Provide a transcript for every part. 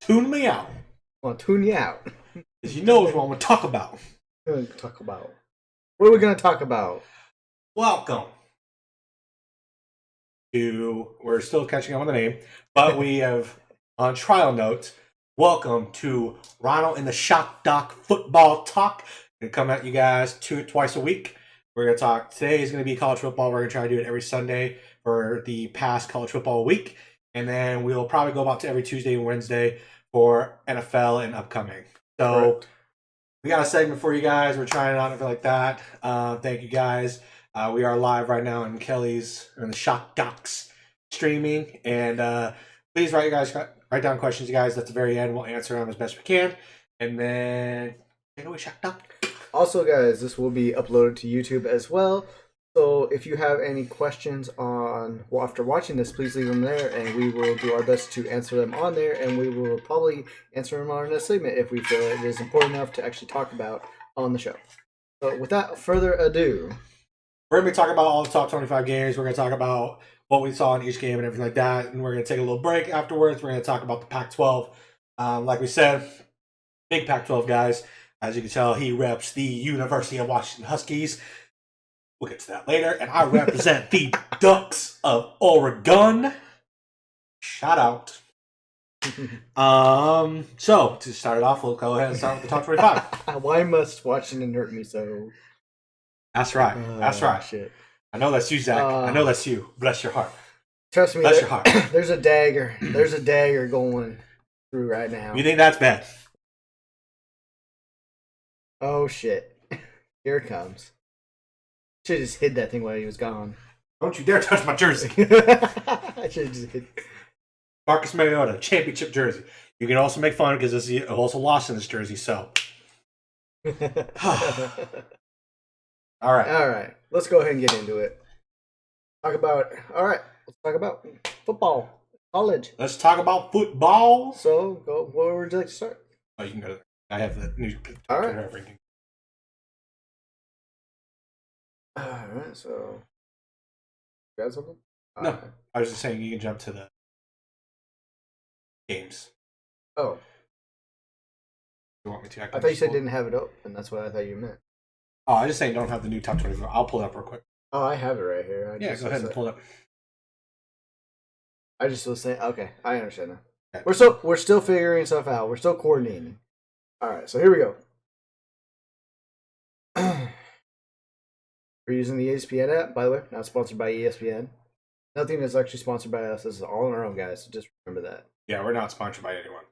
Tune me out. Well, tune you out. Because you know what I'm going to talk about. What are we going to talk about? Welcome to, we're still catching up on the name, but we have, on trial notes, welcome to Ronald and the Shock Doc Football Talk. Going to come at you guys twice a week. We're going to talk, today is going to be college football. We're going to try to do it every Sunday for the past college football week. And then we'll probably go about to every Tuesday and Wednesday for NFL and upcoming. So Correct. We got a segment for you guys. We're trying out anything like that. Thank you guys. We are live right now in Kelly's in the Shock Docs streaming, and please write down questions, you guys. At the very end, we'll answer them as best we can, and then take it away, Shock Doc. Also, guys, this will be uploaded to YouTube as well. So if you have any questions after watching this, please leave them there, and we will do our best to answer them on there, and we will probably answer them on our next segment if we feel it is important enough to actually talk about on the show. So without further ado, we're going to be talking about all the top 25 games. We're going to talk about what we saw in each game and everything like that, and we're going to take a little break afterwards. We're going to talk about the Pac-12. Like we said, big Pac-12 guys. As you can tell, he reps the University of Washington Huskies. We'll get to that later. And I represent the Ducks of Oregon. Shout out. So, to start it off, we'll go ahead and start with the top 25. Why must Washington hurt me so? That's right. That's right. Shit. I know that's you, Zach. I know that's you. Bless your heart. Trust me. Bless your heart. There's a dagger. There's a dagger going through right now. You think that's bad? Oh, shit. Here it comes. Should have just hid that thing while he was gone. Don't you dare touch my jersey. I should have just hid. Marcus Mariota, championship jersey. You can also make fun because he also lost in this jersey, so. All right. Let's go ahead and get into it. Let's talk about football, college. Let's talk about football. So, where would you like to start? Oh, you can go there. I have the new All right. ranking. All right, so you got something? No, I was just saying you can jump to the games. Oh, You want me to? I thought you said didn't have it up, and that's what I thought you meant. Oh, I just saying don't have the new top 24. I'll pull it up real quick. Oh, I have it right here. Go ahead and pull it up. I just was saying. Okay, I understand now. Okay. We're still figuring stuff out. We're still coordinating. All right, so here we go. We're using the ESPN app, by the way, not sponsored by ESPN. Nothing is actually sponsored by us. This is all on our own, guys. So just remember that. Yeah, we're not sponsored by anyone.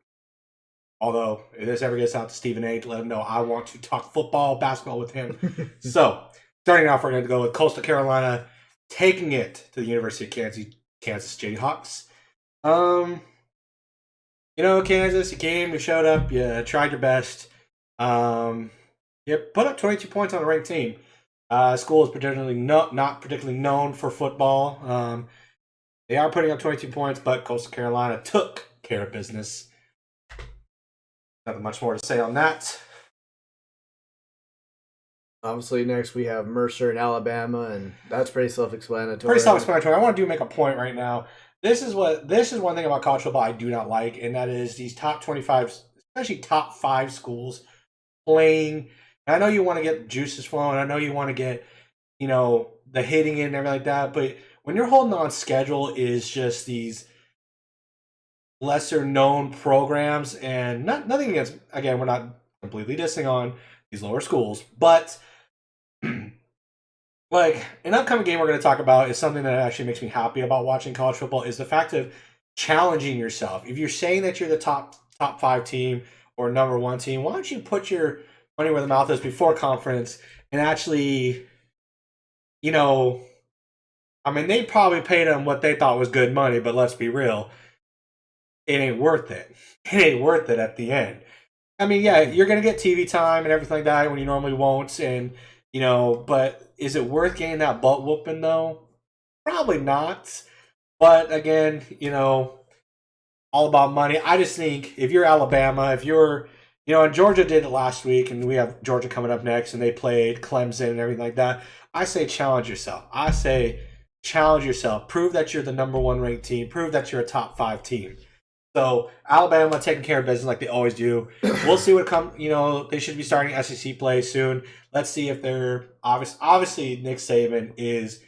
Although, if this ever gets out to Stephen A., let him know I want to talk football, basketball with him. So, starting off, we're going to go with Coastal Carolina taking it to the University of Kansas Jayhawks. Kansas, you came, you showed up, you tried your best. You put up 22 points on a ranked team. School is not particularly known for football. They are putting up 22 points, but Coastal Carolina took care of business. Nothing much more to say on that. Obviously, next we have Mercer in Alabama, and that's pretty self-explanatory. Pretty self-explanatory. I want to make a point right now. This is one thing about college football I do not like, and that is these top 25, especially top 5 schools playing. And I know you want to get juices flowing. I know you want to get, the hitting in and everything like that. But when you're holding on schedule is just these lesser known programs, and nothing against, again, we're not completely dissing on these lower schools, but like an upcoming game we're going to talk about is something that actually makes me happy about watching college football is the fact of challenging yourself. If you're saying that you're the top 5 team or number 1 team, why don't you put your money where the mouth is before conference and actually, they probably paid them what they thought was good money, but let's be real, it ain't worth it. It ain't worth it at the end. I mean, yeah, you're going to get TV time and everything like that when you normally won't, and, but is it worth getting that butt whooping, though? Probably not. But, again, all about money. I just think if you're Alabama, if you're, and Georgia did it last week, and we have Georgia coming up next, and they played Clemson and everything like that, I say challenge yourself. I say challenge yourself. Prove that you're the number 1 ranked team. Prove that you're a top 5 team. So Alabama taking care of business like they always do. We'll see what comes. They should be starting SEC play soon. Let's see if they're obviously Nick Saban is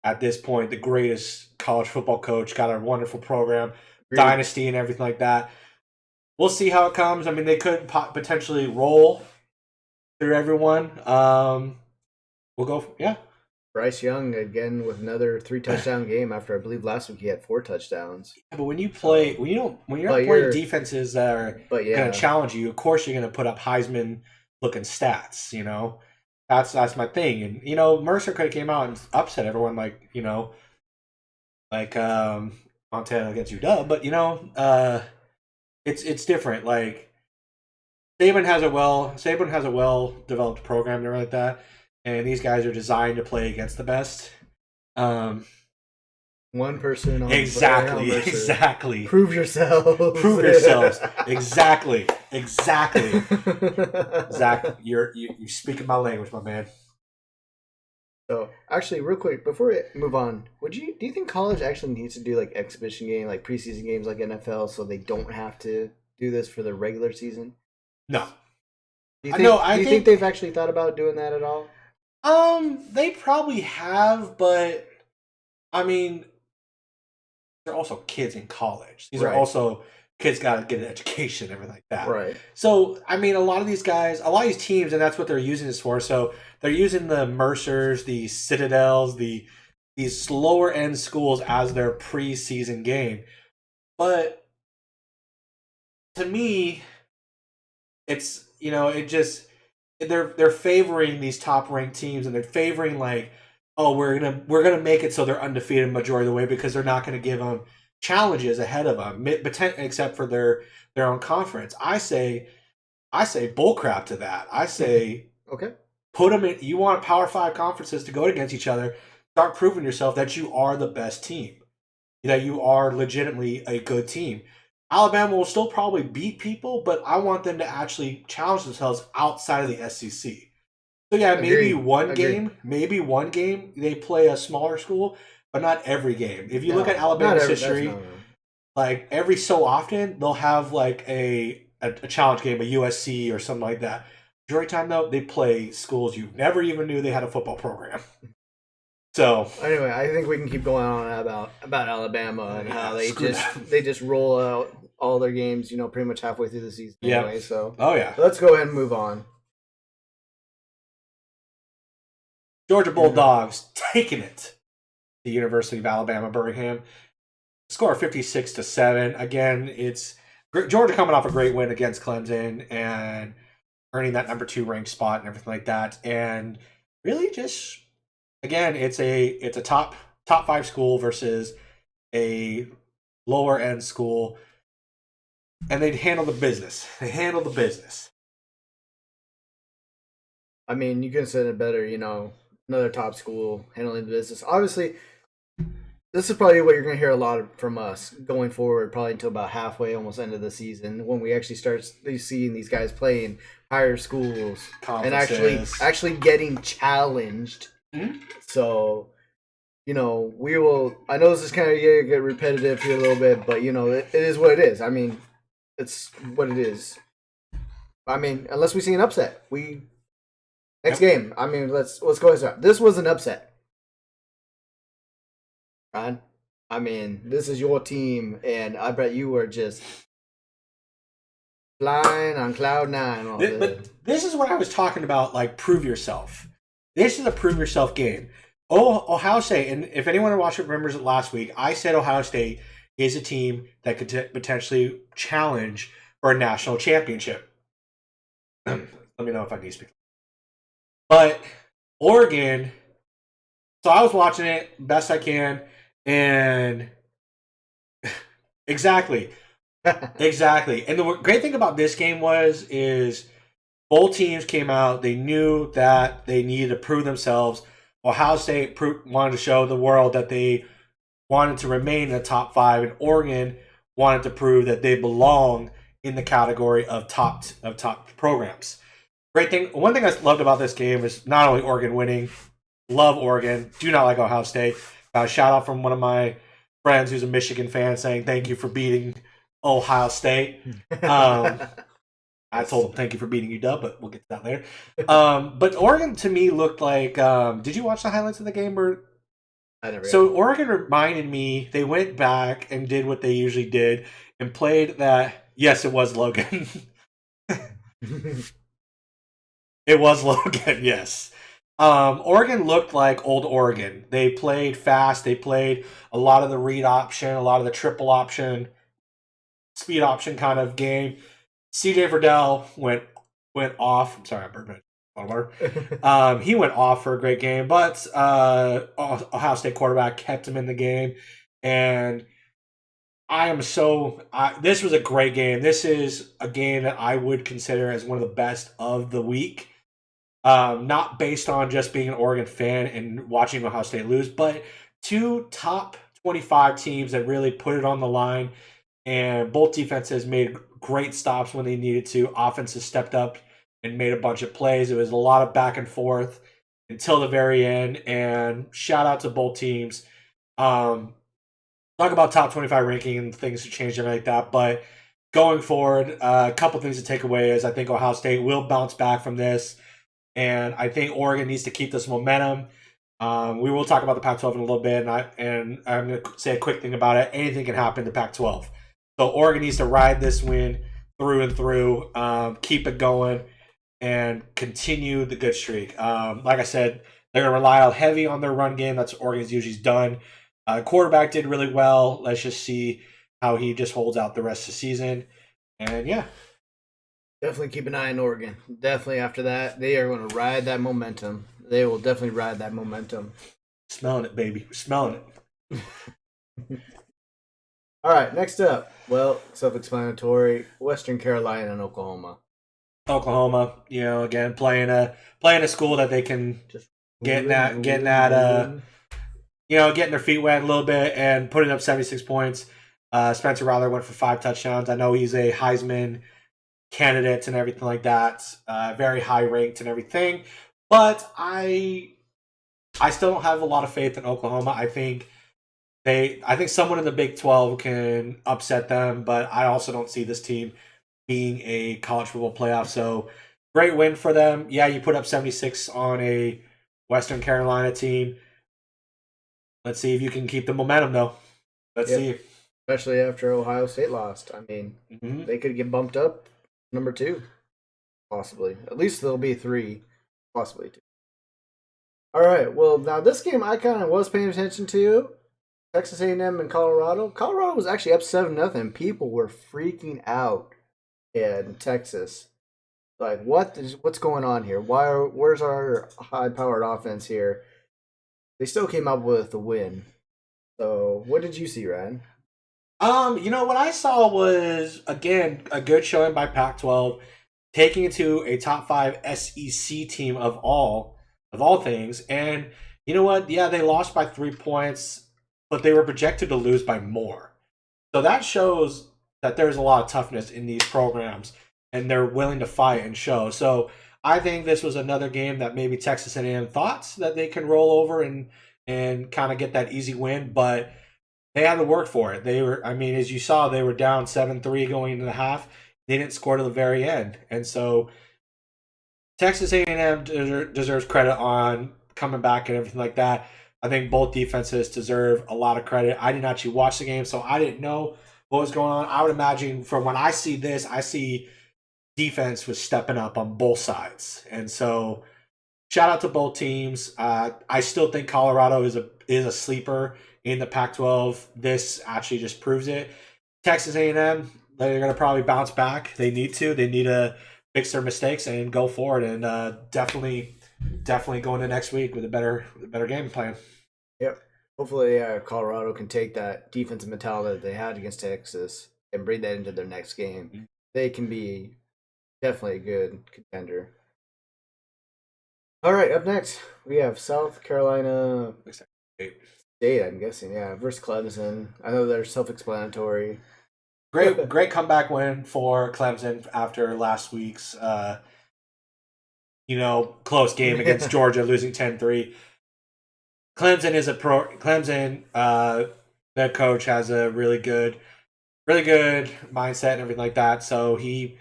at this point the greatest college football coach. Got a wonderful program, dynasty, and everything like that. We'll see how it comes. I mean, they could potentially roll through everyone. We'll go. Yeah. Bryce Young again with another 3-touchdown game after I believe last week he had 4 touchdowns. Yeah, but when you play, when you're not playing defenses that are going to challenge you, of course you're going to put up Heisman looking stats. That's my thing. And Mercer could have came out and upset everyone like Montana against UW, but it's different. Like Saban has a well developed program and everything like that. And these guys are designed to play against the best. One person on exactly. Prove yourselves. Prove yourselves. Exactly. You speaking my language, my man. So actually, real quick before we move on, do you think college actually needs to do like exhibition game, like preseason games, like NFL, so they don't have to do this for the regular season? No. Do you think they've actually thought about doing that at all? They probably have, but I mean, they're also kids in college. These are also kids got to get an education, everything like that. Right. So, I mean, a lot of these teams, and that's what they're using this for. So they're using the Mercers, the Citadels, these lower end schools as their preseason game. But to me, it's they're favoring these top ranked teams, and they're favoring like, oh, we're gonna make it so they're undefeated majority of the way because they're not gonna give them challenges ahead of them, except for their own conference. I say bullcrap to that. I say okay, put them in. You want Power 5 conferences to go against each other. Start proving yourself that you are the best team, that you are legitimately a good team. Alabama will still probably beat people, but I want them to actually challenge themselves outside of the SEC. So yeah, maybe one game they play a smaller school, but not every game. If you look at Alabama's history, like every so often they'll have like a challenge game, a USC or something like that. Majority of the time though, they play schools you never even knew they had a football program. So anyway, I think we can keep going on about Alabama and how they just roll out all their games, pretty much halfway through the season anyway. So let's go ahead and move on. Georgia Bulldogs taking it. The University of Alabama Birmingham score 56-7. Again, it's Georgia coming off a great win against Clemson and earning that number 2 ranked spot and everything like that, and really just. Again, it's a top 5 school versus a lower end school, and they handle the business. I mean, you could said it better. Another top school handling the business. Obviously, this is probably what you're going to hear a lot from us going forward, probably until about halfway, almost end of the season, when we actually start seeing these guys play in higher schools and actually getting challenged. Mm-hmm. So, we will. I know this is kind of get repetitive here a little bit, but it is what it is. I mean, it's what it is. I mean, unless we see an upset, next game. I mean, let's go ahead. This was an upset, right? I mean, this is your team, and I bet you were just flying on cloud 9. But this is what I was talking about. Like, prove yourself. This is a prove yourself game. Ohio State, and if anyone watched it remembers it last week, I said Ohio State is a team that could potentially challenge for a national championship. Let me know if I need to speak. But Oregon, so I was watching it best I can, and exactly. And the great thing about this game is both teams came out. They knew that they needed to prove themselves. Ohio State wanted to show the world that they wanted to remain in the top 5, and Oregon wanted to prove that they belong in the category of top programs. Great thing. One thing I loved about this game is not only Oregon winning. Love Oregon. Do not like Ohio State. Got a shout out from one of my friends who's a Michigan fan saying thank you for beating Ohio State. I told them thank you for beating UW, but we'll get to that later. But Oregon to me looked like. Did you watch the highlights of the game? I never. So Oregon reminded me. They went back and did what they usually did and played that. Yes, it was Logan. It was Logan. Yes. Oregon looked like old Oregon. They played fast. They played a lot of the read option, a lot of the triple option, speed option kind of game. CJ Verdell went off. I'm sorry, I burned my water. He went off for a great game, but Ohio State quarterback kept him in the game, and this was a great game. This is a game that I would consider as one of the best of the week. Not based on just being an Oregon fan and watching Ohio State lose, but two top 25 teams that really put it on the line, and both defenses made great stops when they needed to. Offenses stepped up and made a bunch of plays. It was a lot of back and forth until the very end, and shout out to both teams. Talk about top 25 ranking and things to change and like that, but going forward, a couple things to take away is I think Ohio State will bounce back from this. And I think Oregon needs to keep this momentum. We will talk about the Pac-12 in a little bit, and I'm going to say a quick thing about it. Anything can happen in the Pac-12. So Oregon needs to ride this win through and through, keep it going, and continue the good streak. Like I said, they're going to rely heavy on their run game. That's what Oregon's usually done. Quarterback did really well. Let's just see how he just holds out the rest of the season. And, yeah. Definitely keep an eye on Oregon. Definitely after that, they are going to ride that momentum. They will definitely ride that momentum. Smelling it, baby. We're smelling it. All right, next up. Well, self-explanatory. Western Carolina and Oklahoma. Oklahoma, again playing a school that they can just getting their feet wet a little bit and putting up 76 points. Spencer Rattler went for 5 touchdowns. I know he's a Heisman candidate and everything like that, very high ranked and everything, but I still don't have a lot of faith in Oklahoma. I think someone in the Big 12 can upset them, but I also don't see this team being a college football playoff. So great win for them. Yeah, you put up 76 on a Western Carolina team. Let's see if you can keep the momentum though. Let's see. Especially after Ohio State lost. I mean, They could get bumped up number 2, possibly. At least there'll be 3, possibly 2. All right. Well, now this game I kind of was paying attention to. Texas A&M and Colorado. Colorado was actually up 7-0. People were freaking out in Texas. Like, what's going on here? Where's our high-powered offense here? They still came up with the win. So, what did you see, Ryan? What I saw was, again, a good showing by Pac-12, taking it to a top 5 SEC team of all things. And you know what? Yeah, they lost by 3 points, but they were projected to lose by more. So that shows that there's a lot of toughness in these programs, and they're willing to fight and show. So I think this was another game that maybe Texas A&M thought that they can roll over and kind of get that easy win, but they had to work for it. They were, as you saw, they were down 7-3 going into the half. They didn't score to the very end. And so Texas A&M deserves credit on coming back and everything like that. I think both defenses deserve a lot of credit. I didn't actually watch the game, so I didn't know what was going on. I would imagine from when I see this, I see defense was stepping up on both sides. And so shout out to both teams. I still think Colorado is a sleeper in the Pac-12. This actually just proves it. Texas A&M, they're going to probably bounce back. They need to. They need to fix their mistakes and go forward, and definitely go into next week with a better game plan. Yep. Hopefully, Colorado can take that defensive mentality that they had against Texas and bring that into their next game. They can be definitely a good contender. All right, up next we have South Carolina State, I'm guessing, versus Clemson. I know they're self-explanatory. Great comeback win for Clemson after last week's close game against Georgia, losing 10-3. Clemson is their coach has a really good really good mindset and everything like that. So he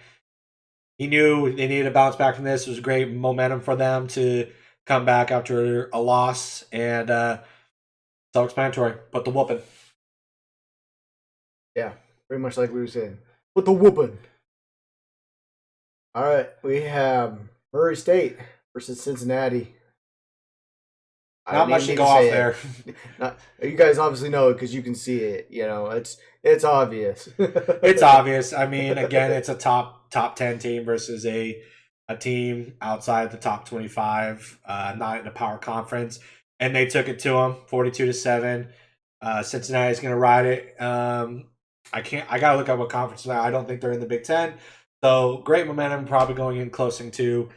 knew they needed to bounce back from this. It was great momentum for them to come back after a loss, and self-explanatory. Put the whooping. Yeah, pretty much like we were saying. Put the whooping. All right, we have Murray State versus Cincinnati. Not much to go off there. You guys obviously know it because you can see it. It's obvious. It's obvious. I mean, again, it's a top 10 team versus a team outside the top 25, not in a power conference, and they took it to them 42-7. Cincinnati's going to ride it. I gotta look at what conference they're. I don't think they're in the Big Ten. So great momentum, probably going in close to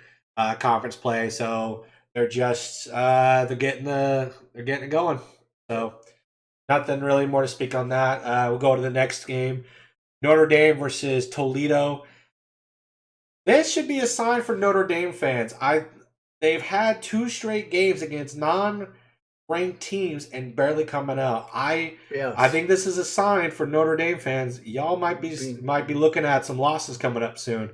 conference play. So they're just they're getting it going. So nothing really more to speak on that. We'll go to the next game. Notre Dame versus Toledo. This should be a sign for Notre Dame fans. They've had 2 straight games against non-ranked teams and barely coming out. I think this is a sign for Notre Dame fans. Y'all might be looking at some losses coming up soon.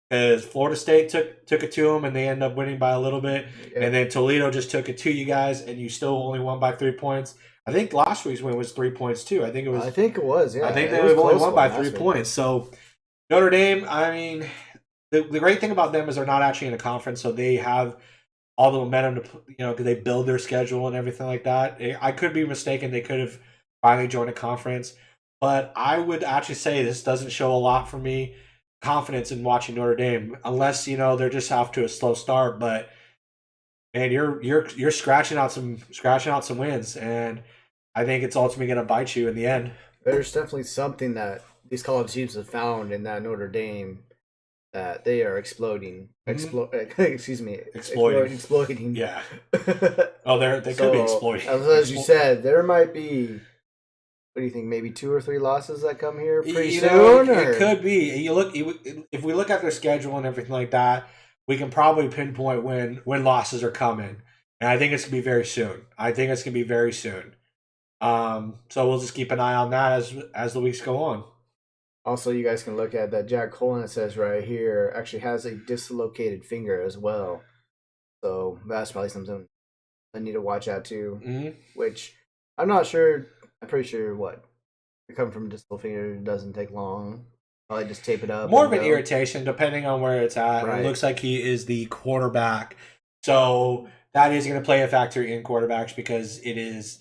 Because Florida State took it to them and they ended up winning by a little bit. Yeah. And then Toledo just took it to you guys and you still only won by 3 points. I think last week's win was 3 points too. I think it was, yeah. I think they only won by 3 points. So Notre Dame, I mean, the great thing about them is they're not actually in a conference, so they have all the momentum to, because they build their schedule and everything like that. I could be mistaken. They could have finally joined a conference. But I would actually say this doesn't show a lot for me. Confidence in watching Notre Dame, unless they're just off to a slow start. But man, you're scratching out some wins, and I think it's ultimately going to bite you in the end. There's definitely something that these college teams have found in that Notre Dame that they are exploding. Exploiting. Yeah. Oh, they could be exploiting. As you said, there might be. What do you think? Maybe 2 or 3 losses that come here pretty soon? It could be. If we look at their schedule and everything like that, we can probably pinpoint when losses are coming, and I think it's gonna be very soon. So we'll just keep an eye on that as the weeks go on. Also, you guys can look at that. Jack Colin, it says right here, actually has a dislocated finger as well. So that's probably something I need to watch out too. Mm-hmm. Which I'm not sure. I'm pretty sure it come from a dislocated finger doesn't take long. Probably just tape it up. More of an irritation, depending on where it's at. Right. It looks like he is the quarterback, so that is going to play a factor in quarterbacks because it is,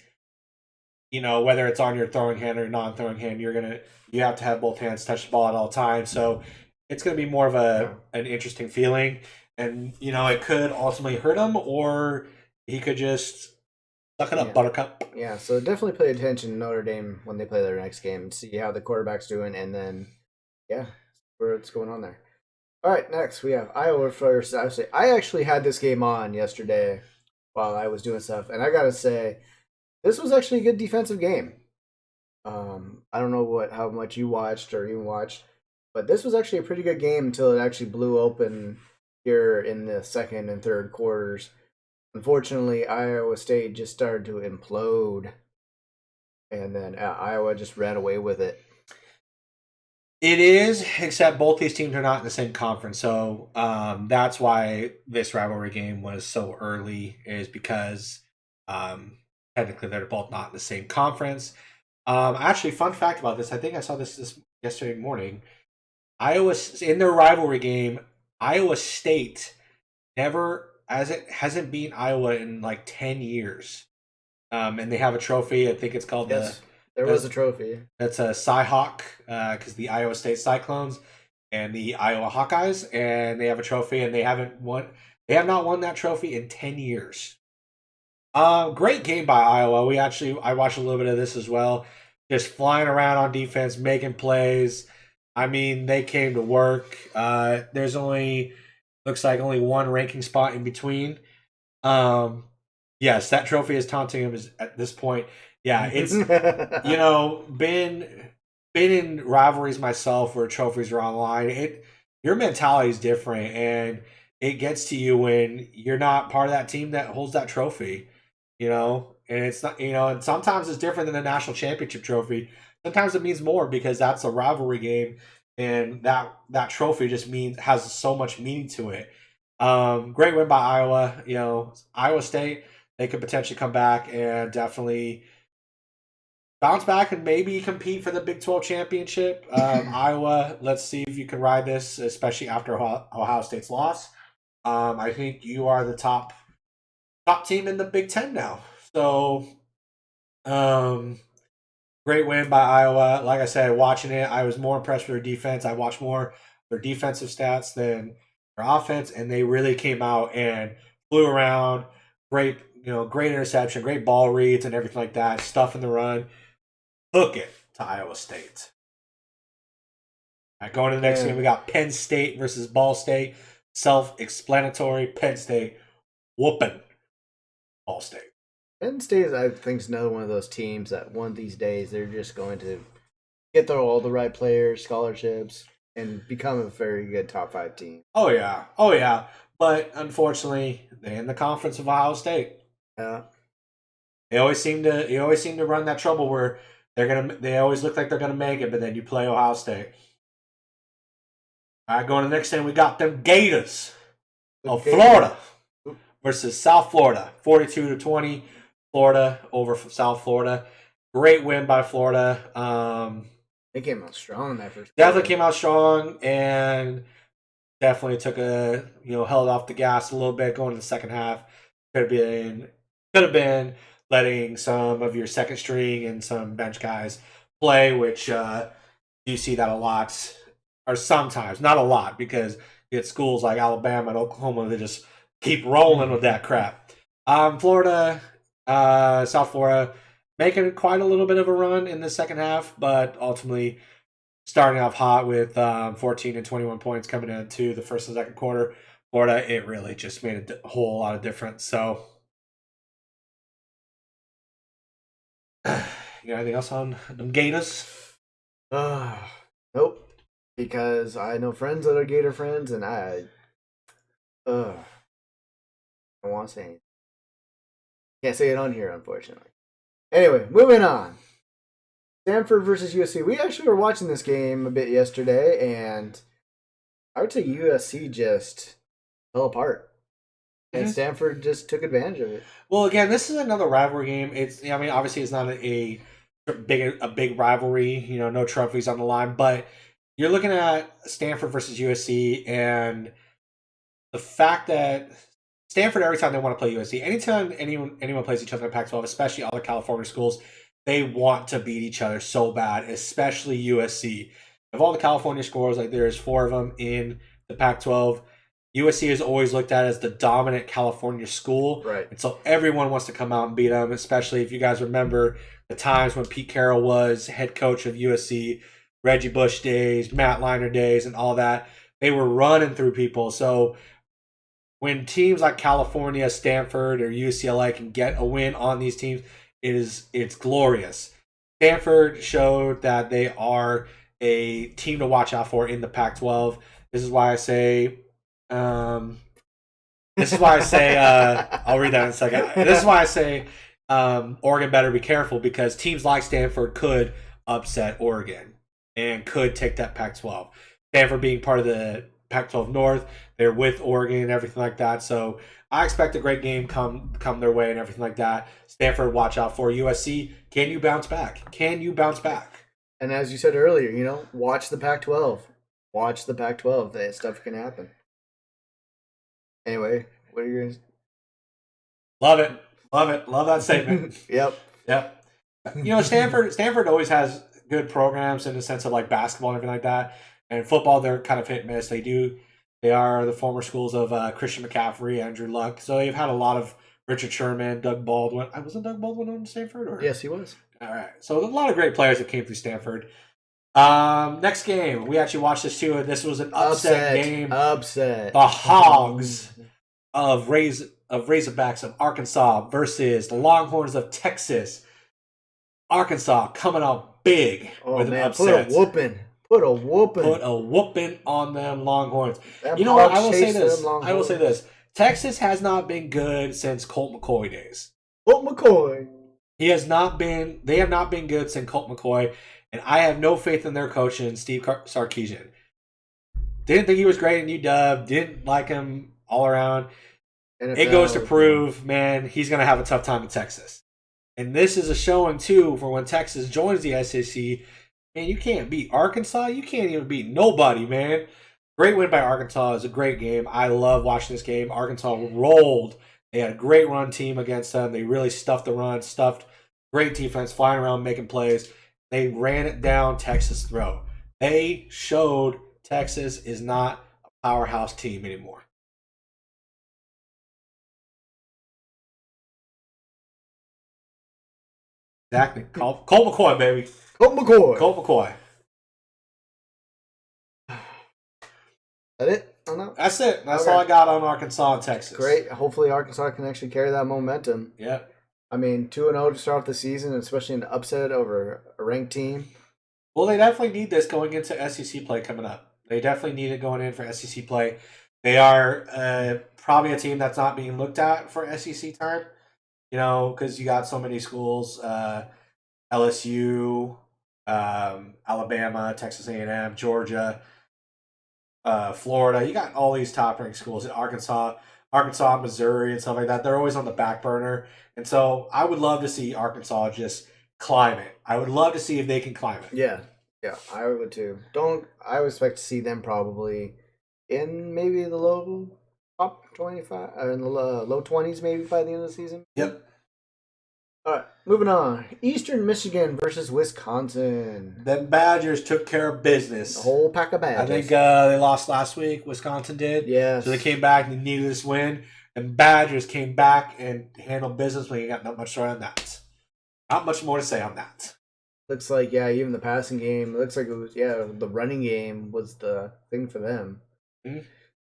whether it's on your throwing hand or non-throwing hand, you have to have both hands touch the ball at all times. So it's going to be more of an interesting feeling, and it could ultimately hurt him, or he could just suck it up, Buttercup. Yeah, so definitely pay attention to Notre Dame when they play their next game and see how the quarterback's doing, and then, what's going on there. All right, next we have Iowa versus Iowa State. I actually had this game on yesterday while I was doing stuff, and I got to say, this was actually a good defensive game. I don't know how much you watched or even watched, but this was actually a pretty good game until it actually blew open here in the second and third quarters. Unfortunately, Iowa State just started to implode, and then Iowa just ran away with it. It is, except both these teams are not in the same conference, so that's why this rivalry game was so early, is because technically they're both not in the same conference. Actually, fun fact about this, I think I saw this yesterday morning. In their rivalry game, Iowa State hasn't beaten Iowa in like 10 years. And they have a trophy. I think it's called there was a trophy. That's a Cyhawk, because the Iowa State Cyclones and the Iowa Hawkeyes, and they have a trophy, and they have not won that trophy in 10 years. Great game by Iowa. I watched a little bit of this as well. Just flying around on defense, making plays. I mean, they came to work. There's looks like only one ranking spot in between. Yes, that trophy is taunting him at this point. Yeah, it's been in rivalries myself where trophies are online. Your mentality is different, and it gets to you when you're not part of that team that holds that trophy. And it's not, and sometimes it's different than the national championship trophy. sometimes it means more because that's a rivalry game, and that trophy just has so much meaning to it. Great win by Iowa. Iowa State, they could potentially come back and definitely bounce back and maybe compete for the Big 12 championship. Iowa, let's see if you can ride this, especially after Ohio State's loss. I think you are the top team in the Big 10 now. So, great win by Iowa. Like I said, watching it, I was more impressed with their defense. I watched more their defensive stats than their offense, and they really came out and flew around. Great, great interception, great ball reads, and everything like that. Stuff in the run. Hook it to Iowa State. All right, going to the next game, we got Penn State versus Ball State. Self-explanatory. Penn State whooping Ball State. Penn State, I think, is another one of those teams that one of these days they're just going to get all the right players, scholarships, and become a very good top 5 team. Oh yeah. But unfortunately, they're in the conference of Ohio State. Yeah. They always seem to run that trouble where they always look like they're gonna make it, but then you play Ohio State. All right, going to the next thing, we got them Gators of Florida versus South Florida, 42-20. Florida over South Florida. Great win by Florida. They came out strong in that first. Definitely came out strong and definitely took held off the gas a little bit going to the second half. Could have been letting some of your second string and some bench guys play, which you see that a lot, or sometimes, not a lot, because you get schools like Alabama and Oklahoma that just keep rolling with that crap. Florida, South Florida, making quite a little bit of a run in the second half, but ultimately starting off hot with 14 and 21 points coming into the first and second quarter. Florida, it really just made a whole lot of difference. So, you got anything else on them Gators? Nope. Because I know friends that are Gator friends, and I don't want to say anything. Can't say it on here, unfortunately. Anyway, moving on. Stanford versus USC. We actually were watching this game a bit yesterday, and I would say USC just fell apart. And Stanford just took advantage of it. Well, again, this is another rivalry game. Obviously it's not a big rivalry, no trophies on the line, but you're looking at Stanford versus USC, and the fact that Stanford, every time they want to play USC, anytime anyone plays each other in Pac-12, especially other California schools, they want to beat each other so bad, especially USC. Of all the California schools, like there's 4 of them in the Pac-12, USC is always looked at as the dominant California school. Right. And so everyone wants to come out and beat them, especially if you guys remember the times when Pete Carroll was head coach of USC, Reggie Bush days, Matt Leinart days, and all that. They were running through people. So when teams like California, Stanford, or UCLA can get a win on these teams, it's glorious. Stanford showed that they are a team to watch out for in the Pac-12. This is why I say, I'll read that in a second. This is why I say Oregon better be careful, because teams like Stanford could upset Oregon and could take that Pac-12. Stanford being part of the Pac-12 North, they're with Oregon and everything like that. So I expect a great game come their way and everything like that. Stanford, watch out for USC. Can you bounce back? And as you said earlier, watch the Pac-12. Watch the Pac-12. That stuff can happen. Anyway, what are you going to... Love it. Love that statement. Yep. Stanford always has good programs in the sense of like basketball and everything like that. And football, they're kind of hit and miss. They are the former schools of Christian McCaffrey, Andrew Luck. So they've had a lot of Richard Sherman, Doug Baldwin. Wasn't Doug Baldwin on Stanford? Or? Yes, he was. All right. So a lot of great players that came through Stanford. Next game, we actually watched this too, and this was an upset game. Upset. The Hogs of Razorbacks of Arkansas versus the Longhorns of Texas. Arkansas coming out big with an upset. Put a whooping on them Longhorns. You know what? I will say this. Texas has not been good since Colt McCoy days. Colt McCoy. They have not been good since Colt McCoy. And I have no faith in their coach and Steve Sarkisian. Didn't think he was great in UW. Didn't like him all around. NFL, it goes to prove, man, he's going to have a tough time in Texas. And this is a showing, too, for when Texas joins the SEC. Man, you can't beat Arkansas. You can't even beat nobody, man. Great win by Arkansas. It was a great game. I love watching this game. Arkansas rolled. They had a great run team against them. They really stuffed the run, stuffed great defense, flying around, making plays. They ran it down Texas' throat. They showed Texas is not a powerhouse team anymore. Exactly. Colt McCoy, baby. Colt McCoy. Colt McCoy. That it? Oh, That's it. That's all I got on Arkansas and Texas. Great. Hopefully Arkansas can actually carry that momentum. Yeah. I mean, 2-0 to start off the season, especially an upset over a ranked team. Well, they definitely need this going into SEC play coming up. They definitely need it going in for SEC play. They are probably a team that's not being looked at for SEC time. Because you got so many schools, LSU, Alabama, Texas A&M, Georgia, Florida. You got all these top-ranked schools. Arkansas, Missouri, and stuff like that. They're always on the back burner. And so I would love to see Arkansas just climb it. I would love to see if they can climb it. Yeah, I would too. I would expect to see them probably in maybe the low top 25, in the low 20s maybe by the end of the season. Yep. All right, moving on. Eastern Michigan versus Wisconsin. The Badgers took care of business. The whole pack of Badgers. I think they lost last week. Wisconsin did. Yes. So they came back and they needed this win. And Badgers came back and handled business when you got not much more on that. Not much more to say on that. Looks like, even the passing game, it looks like it was, the running game was the thing for them. Mm-hmm.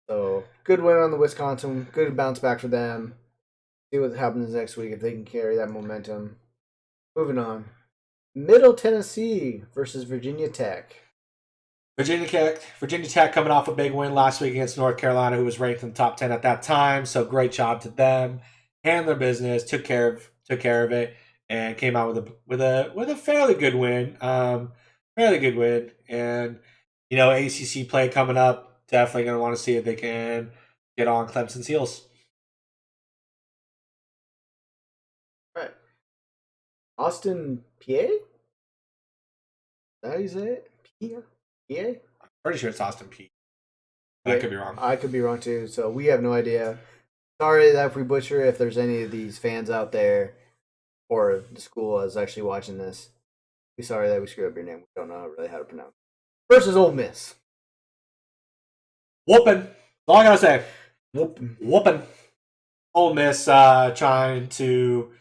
So, good win on the Wisconsin. Good bounce back for them. See what happens next week if they can carry that momentum. Moving on. Middle Tennessee versus Virginia Tech. Virginia Tech coming off a big win last week against North Carolina, who was ranked in the top 10 at that time. So great job to them. Handled their business, took care of it, and came out with a fairly good win. And ACC play coming up. Definitely going to want to see if they can get on Clemson's heels. All right. Austin, PA? Is that how you say it? PA? I'm pretty sure it's Austin P. I could be wrong. I could be wrong too. So we have no idea. Sorry that if we butcher, if there's any of these fans out there or the school is actually watching this. We're sorry that we screwed up your name. We don't know really how to pronounce it. Versus Ole Miss. Whooping. That's all I gotta say. Whooping. Ole Miss trying to,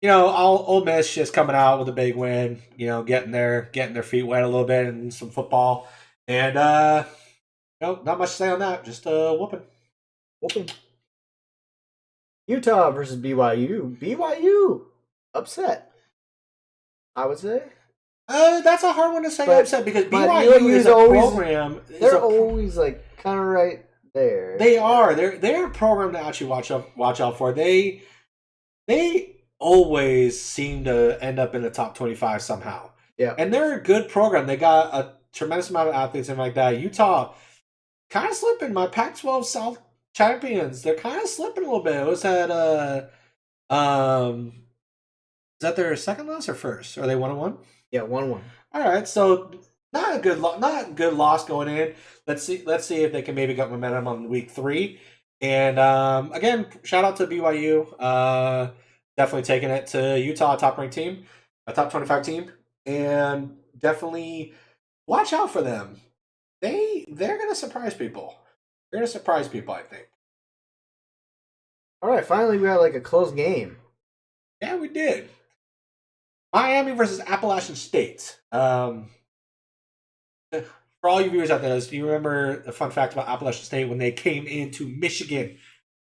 Ole Miss just coming out with a big win. Getting their feet wet a little bit in some football, and not much to say on that. Just whooping. Utah versus BYU. BYU upset. I would say. That's a hard one to say upset because BYU is program. They're always like kind of right there. They are. They're a program to actually watch out for. They always seem to end up in the top 25 somehow. Yeah. And they're a good program. They got a tremendous amount of athletes and like that. Utah kind of slipping. My Pac-12 South champions. They're kind of slipping a little bit. Was that is that their second loss or first? Are they 1-1? Yeah, 1-1. All right, so not a good loss going in. Let's see if they can maybe get momentum on week 3. And again, shout out to BYU. Definitely taking it to Utah, top ranked team, a top 25 team, and definitely watch out for them. They're gonna surprise people. They're gonna surprise people, I think. All right, finally we got like a close game. Yeah, we did. Miami versus Appalachian State. For all you viewers out there, do you remember the fun fact about Appalachian State when they came into Michigan?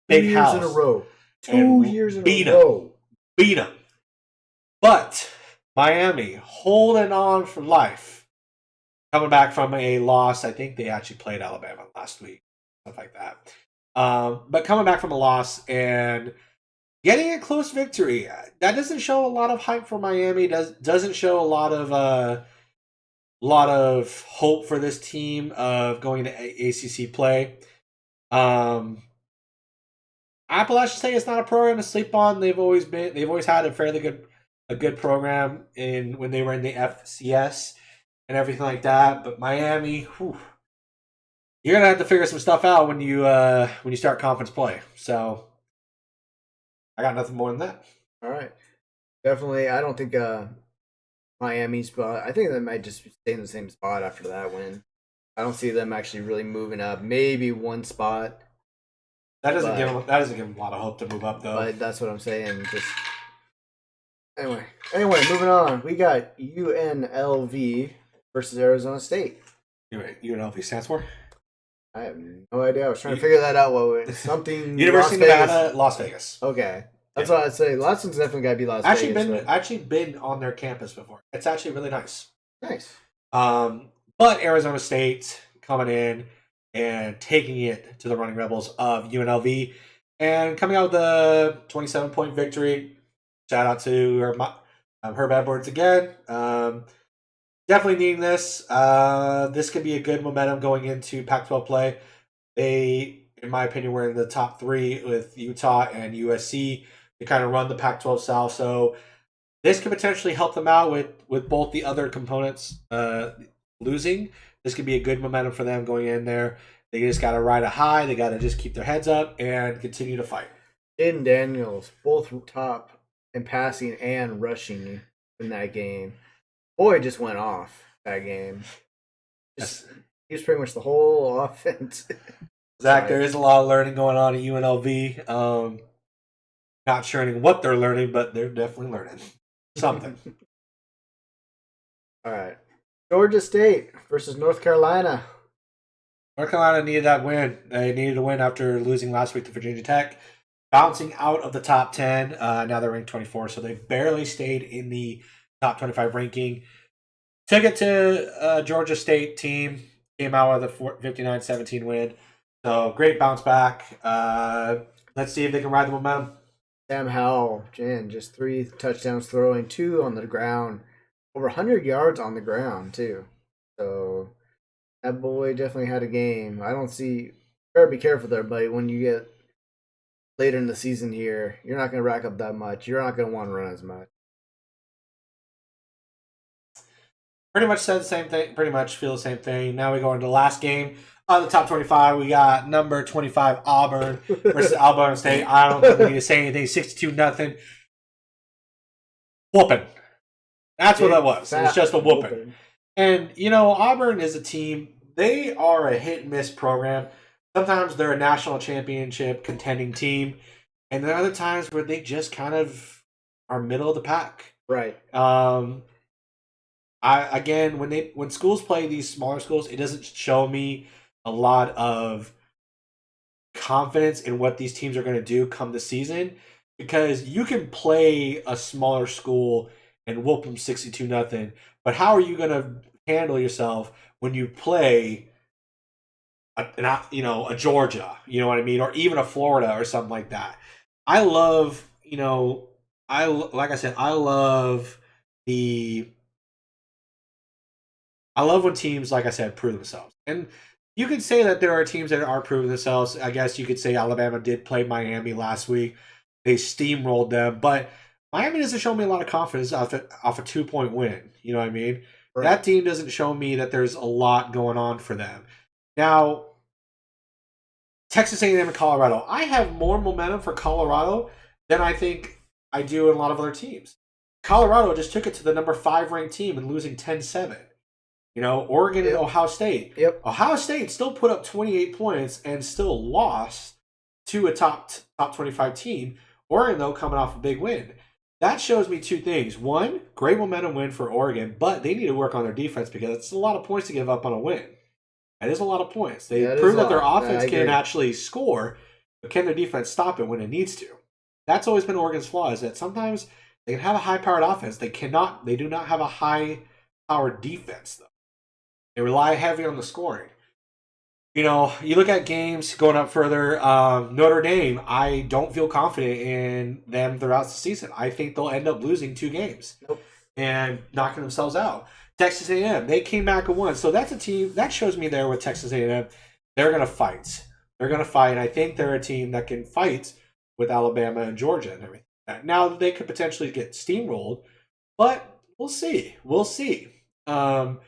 Big house. 2 years in a row. 2 years in a row. Beat them. But Miami holding on for life. Coming back from a loss. I think they actually played Alabama last week. Stuff like that. But coming back from a loss and getting a close victory. That doesn't show a lot of hype for Miami. Doesn't show a lot of lot of hope for this team of going to ACC play. Appalachian State is not a program to sleep on. They've always had a good program when they were in the FCS and everything like that. But Miami, you're gonna have to figure some stuff out when you start conference play. So I got nothing more than that. All right, definitely. I don't think Miami's spot. I think they might just stay in the same spot after that win. I don't see them actually really moving up. Maybe one spot. That doesn't give them a lot of hope to move up, though. But that's what I'm saying. Just anyway, moving on. We got UNLV versus Arizona State. UNLV stands for? I have no idea. I was trying to figure that out. Something University of Nevada, Las Vegas. Okay, that's what I'd say. Last one's definitely got to be Las Vegas. Actually been on their campus before. It's actually really nice. Nice. But Arizona State coming in and taking it to the Running Rebels of UNLV and coming out with a 27-point victory. Shout out to Herb Edwards again. Definitely needing this. This could be a good momentum going into Pac-12 play. They, in my opinion, were in the top 3 with Utah and USC to kind of run the Pac-12 South. So this could potentially help them out with both the other components losing. This could be a good momentum for them going in there. They just got to ride a high. They got to just keep their heads up and continue to fight. Jaden Daniels, both top in passing and rushing in that game. Boy, just went off that game. He was pretty much the whole offense. Zach, there is a lot of learning going on at UNLV. Not sure what they're learning, but they're definitely learning something. All right. Georgia State versus North Carolina. North Carolina needed that win. They needed a win after losing last week to Virginia Tech. Bouncing out of the top 10. Now they're ranked 24, so they barely stayed in the top 25 ranking. Took it to Georgia State team. Came out with a 59-17 win. So great bounce back. Let's see if they can ride the momentum. Sam Howell, just 3 touchdowns throwing, 2 on the ground. Over 100 yards on the ground, too. So, that boy definitely had a game. Better be careful there, buddy. When you get later in the season here, you're not going to rack up that much. You're not going to want to run as much. Pretty much said the same thing. Pretty much feel the same thing. Now we go into the last game. The top 25, we got number 25, Auburn versus Alberto State. I don't think we need to say anything. 62-0. Whooping. That's what that was. It was just a whooping. And, Auburn is a team. They are a hit-and-miss program. Sometimes they're a national championship contending team. And there are other times where they just kind of are middle of the pack. Right. When schools play these smaller schools, it doesn't show me a lot of confidence in what these teams are going to do come the season, because you can play a smaller school and whoop them 62-0, but how are you going to handle yourself when you play a Georgia, you know what I mean, or even a Florida or something like that? I love when teams, like I said, prove themselves. And you could say that there are teams that are proving themselves. I guess you could say Alabama did play Miami last week. They steamrolled them. But Miami doesn't show me a lot of confidence off a 2-point win. You know what I mean? Right. That team doesn't show me that there's a lot going on for them. Now, Texas A&M and Colorado. I have more momentum for Colorado than I think I do in a lot of other teams. Colorado just took it to the number 5 ranked team and losing 10-7. Oregon and Ohio State. Yep. Ohio State still put up 28 points and still lost to a top 25 team. Oregon, though, coming off a big win. That shows me 2 things. One, great momentum win for Oregon, but they need to work on their defense because it's a lot of points to give up on a win. That is a lot of points. They prove that their offense can actually score, but can their defense stop it when it needs to? That's always been Oregon's flaw, is that sometimes they can have a high-powered offense. They do not have a high-powered defense, though. They rely heavy on the scoring. You look at games going up further. Notre Dame, I don't feel confident in them throughout the season. I think they'll end up losing 2 games and knocking themselves out. Texas A&M, they came back and won. So that's a team that shows me there with Texas A&M, they're going to fight. They're going to fight. I think they're a team that can fight with Alabama and Georgia and everything. Now they could potentially get steamrolled, but we'll see. We'll see. So,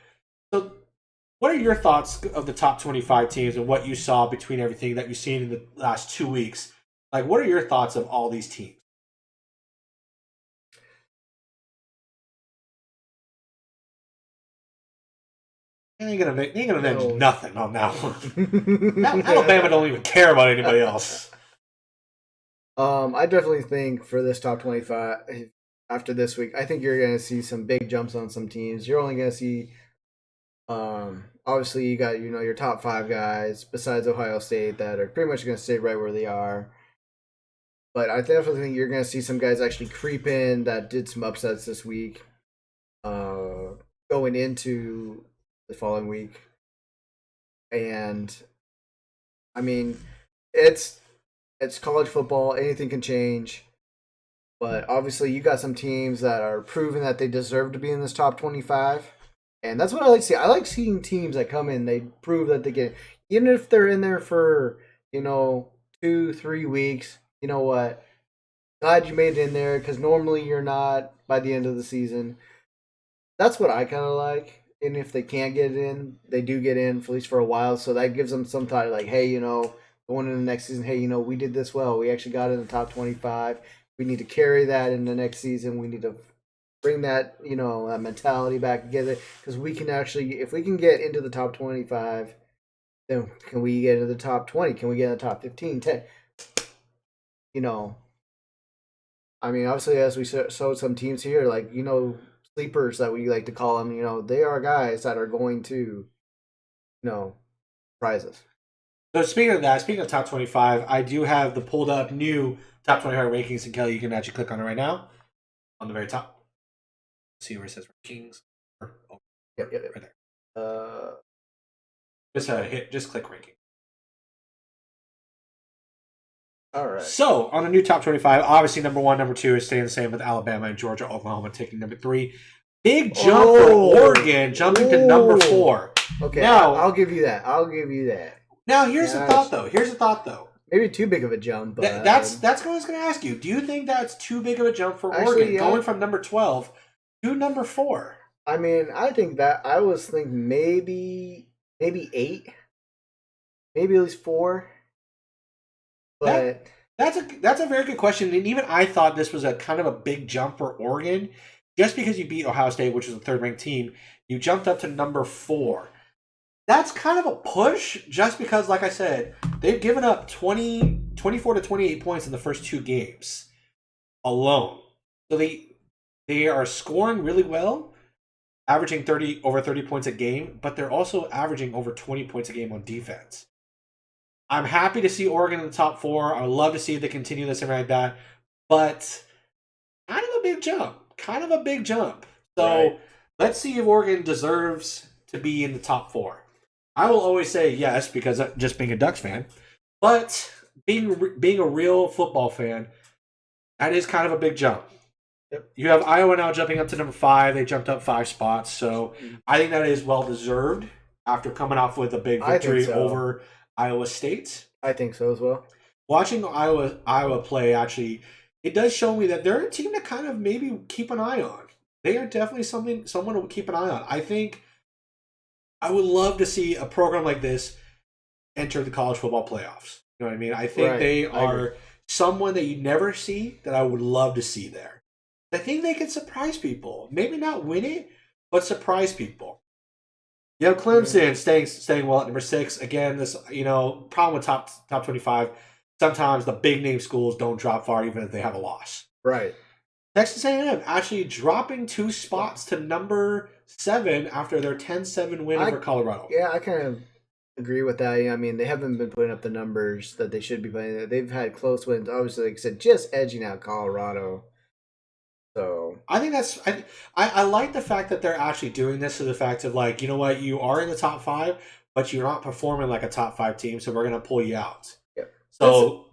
what are your thoughts of the top 25 teams and what you saw between everything that you've seen in the last 2 weeks? Like, what are your thoughts of all these teams? They ain't gonna mention nothing on that one. Alabama don't even care about anybody else. I definitely think for this top 25 after this week, I think you're going to see some big jumps on some teams. You're only going to see, obviously you got your top 5 guys besides Ohio State that are pretty much going to stay right where they are. But I definitely think you're going to see some guys actually creep in that did some upsets this week, going into the following week. And I mean, it's college football. Anything can change. But obviously, you got some teams that are proving that they deserve to be in this top 25. And that's what I like to see. I like seeing teams that come in, they prove that they get, even if they're in there for, 2-3 weeks, you know what? Glad you made it in there because normally you're not by the end of the season. That's what I kind of like. And if they can't get in, they do get in, at least for a while. So that gives them some thought like, hey, going into the next season, hey, we did this well. We actually got in the top 25. We need to carry that in the next season. We need to bring that, that mentality back together because we can actually, if we can get into the top 25, then can we get into the top 20? Can we get in the top 15, 10? I mean, obviously, as we showed some teams here, like, sleepers that we like to call them, they are guys that are going to, surprise us. So speaking of top 25, I do have the pulled up new top 25 rankings, and Kelly, you can actually click on it right now on the very top. See where it says rankings. Yep. Right there. Just click ranking. All right. So on the new top 25, obviously number 1, number 2 is staying the same with Alabama and Georgia, Oklahoma taking number 3. Big jump for Oregon, jumping to number 4. Okay, now I'll give you that. Now here's the thought though. Maybe too big of a jump, but that's what I was going to ask you. Do you think that's too big of a jump for Oregon, going from number 12 to number 4? I mean, I think that I was thinking maybe 8, maybe at least 4. But that's a very good question, and even I thought this was a kind of a big jump for Oregon, just because you beat Ohio State, which is a 3rd-ranked team. You jumped up to number 4. That's kind of a push, just because, like I said, they've given up 24 to 28 points in the first 2 games alone. So they are scoring really well, averaging over 30 points a game, but they're also averaging over 20 points a game on defense. I'm happy to see Oregon in the top 4. I would love to see if they continue this and like that, but kind of a big jump. So Let's see if Oregon deserves to be in the top 4. I will always say yes because just being a Ducks fan, but being a real football fan, that is kind of a big jump. Yep. You have Iowa now jumping up to number 5. They jumped up 5 spots, so I think that is well deserved after coming off with a big victory over Iowa State. I think so as well. Watching Iowa play, actually, it does show me that they're a team to kind of maybe keep an eye on. They are definitely someone to keep an eye on. I think I would love to see a program like this enter the college football playoffs. You know what I mean? I think they are someone that you never see that I would love to see there. I think they can surprise people. Maybe not win it, but surprise people. You have Clemson staying well at number 6. Again, this problem with top 25. Sometimes the big name schools don't drop far even if they have a loss. Right. Texas A&M actually dropping 2 spots to number 7 after their 10-7 win over Colorado. Yeah, I kind of agree with that. I mean, they haven't been putting up the numbers that they should be putting. They've had close wins. Obviously, like I said, just edging out Colorado. So I think that's I like the fact that they're actually doing this to the fact of like, you know what, you are in the top 5, but you're not performing like a top 5 team, so we're gonna pull you out. Yeah. So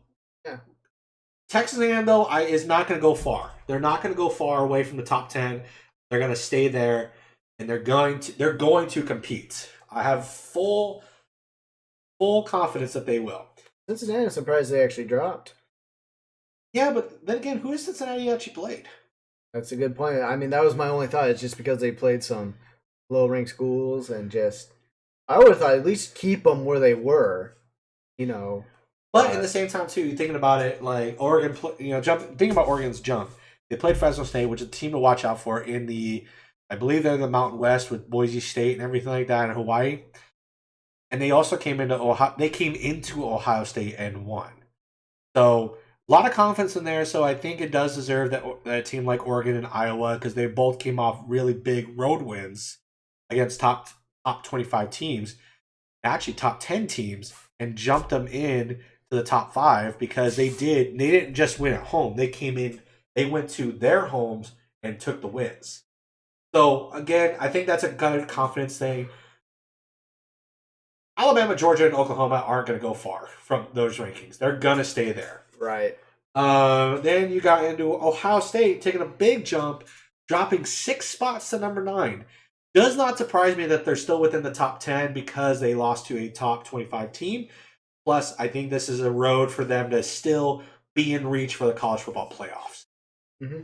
Texas A&M though is not gonna go far. They're not gonna go far away from the top 10. They're gonna stay there. and they're going to compete. I have full confidence that they will. Cincinnati, I'm surprised they actually dropped. Yeah, but then again, who has Cincinnati actually played? That's a good point. I mean, that was my only thought. It's just because they played some low-ranked schools and just I would have thought at least keep them where they were, you know. But at the same time, too, thinking about it, like Oregon, thinking about Oregon's jump. They played Fresno State, which is a team to watch out for in the, I believe they're the Mountain West with Boise State and everything like that in Hawaii. And they also came into Ohio. They came into Ohio State and won. So a lot of confidence in there. So I think it does deserve that a team like Oregon and Iowa, because they both came off really big road wins against top 25 teams, actually top 10 teams, and jumped them in to the top 5 because they didn't just win at home. They came in, they went to their homes and took the wins. So again, I think that's a good confidence thing. Alabama, Georgia, and Oklahoma aren't going to go far from those rankings. They're going to stay there. Right. Then you got into Ohio State taking a big jump, dropping 6 spots to number 9. Does not surprise me that they're still within the top 10 because they lost to a top 25 team. Plus, I think this is a road for them to still be in reach for the college football playoffs. Mm-hmm.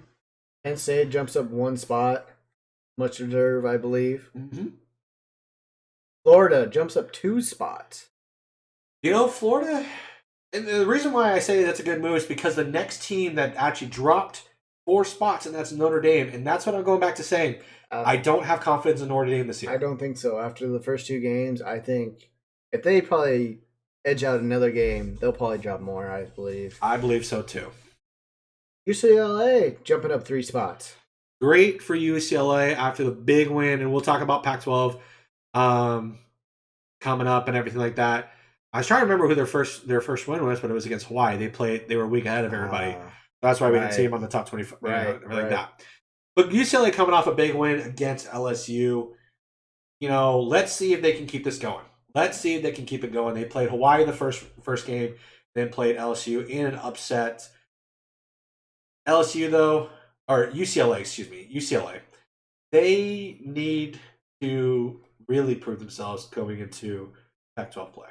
Penn State jumps up 1 spot. Much deserved, I believe. Mm-hmm. Florida jumps up 2 spots. You know, Florida, and the reason why I say that's a good move is because the next team that actually dropped 4 spots, and that's Notre Dame. And that's what I'm going back to saying. I don't have confidence in Notre Dame this year. I don't think so. After the first 2 games, I think if they probably edge out another game, they'll probably drop more, I believe. I believe so, too. UCLA jumping up 3 spots. Great for UCLA after the big win, and we'll talk about Pac-12 coming up and everything like that. I was trying to remember who their first win was, but it was against Hawaii. They were a week ahead of everybody. That's why we didn't see them on the top 25, everything like that. But UCLA coming off a big win against LSU. You know, let's see if they can keep this going. Let's see if they can keep it going. They played Hawaii the first game, then played LSU in an upset. LSU though, or UCLA, excuse me, UCLA. They need to really prove themselves going into Pac-12 play.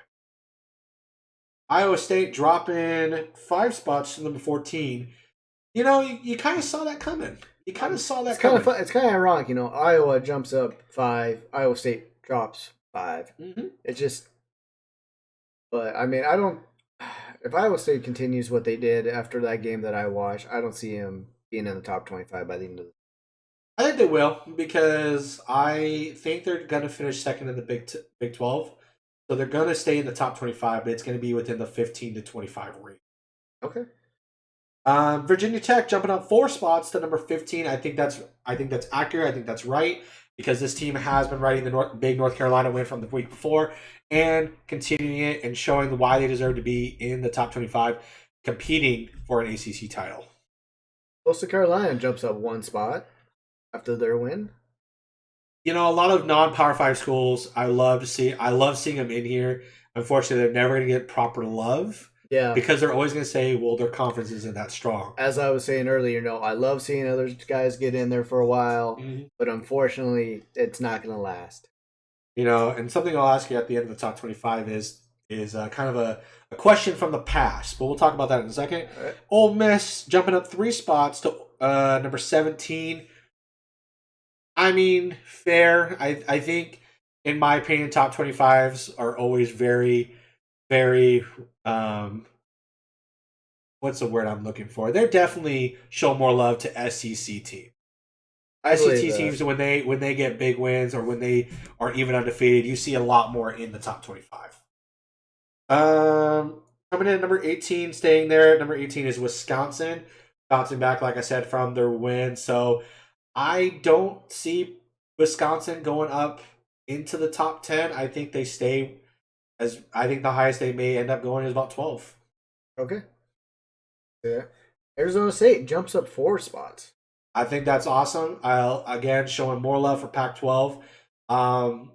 Iowa State dropping 5 spots to number 14. You know, you kind of saw that coming. You kind of saw that coming. It's kind of ironic, you know. Iowa jumps up 5. Iowa State drops 5. Mm-hmm. It's just, but I mean, I don't. If Iowa State continues what they did after that game that I watched, I don't see him being in the top 25 by the end of the. I think they will, because I think they're going to finish second in the Big 12. So they're going to stay in the top 25, but it's going to be within the 15 to 25 range. Okay. Virginia Tech jumping up 4 spots to number 15. I think that's accurate. I think that's right, because this team has been riding the big North Carolina win from the week before and continuing it and showing why they deserve to be in the top 25, competing for an ACC title. Coastal Carolina jumps up 1 spot after their win. You know, a lot of non-Power 5 schools, I love seeing them in here. Unfortunately, they're never going to get proper love. Yeah. Because they're always going to say, well, their conference isn't that strong. As I was saying earlier, you know, I love seeing other guys get in there for a while, but unfortunately, it's not going to last. You know, and something I'll ask you at the end of the top 25 is kind of a question from the past, but we'll talk about that in a second. All right. Ole Miss jumping up 3 spots to number 17. I mean, fair. I think, in my opinion, top 25s are always very, very, what's the word I'm looking for? They're definitely show more love to SEC teams. SEC teams, when they get big wins or when they are even undefeated, you see a lot more in the top 25. Coming in at number 18, staying there at number 18 is Wisconsin, bouncing back, like I said, from their win. So I don't see Wisconsin going up into the top 10. I think they stay I think the highest they may end up going is about 12. Okay. Yeah. Arizona State jumps up 4 spots. I think that's awesome. Again, showing more love for Pac-12.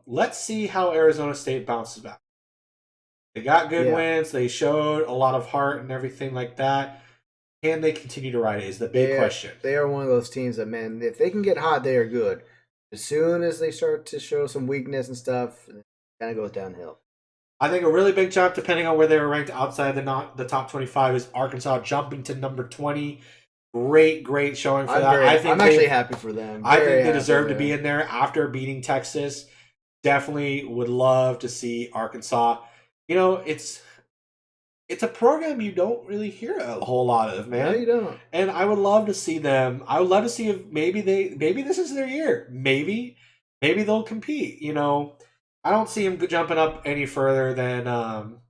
Let's see how Arizona State bounces back. They got good wins. They showed a lot of heart and everything like that. Can they continue to ride it is the big question. They are one of those teams that, man, if they can get hot, they are good. As soon as they start to show some weakness and stuff, it kind of goes downhill. I think a really big jump, depending on where they were ranked outside the top 25, is Arkansas jumping to number 20. Great showing for that. I'm actually happy for them. I think they deserve to be in there after beating Texas. Definitely would love to see Arkansas. It's a program you don't really hear a whole lot of, man. No, you don't. And I would love to see them. I would love to see if maybe this is their year. Maybe they'll compete. I don't see them jumping up any further than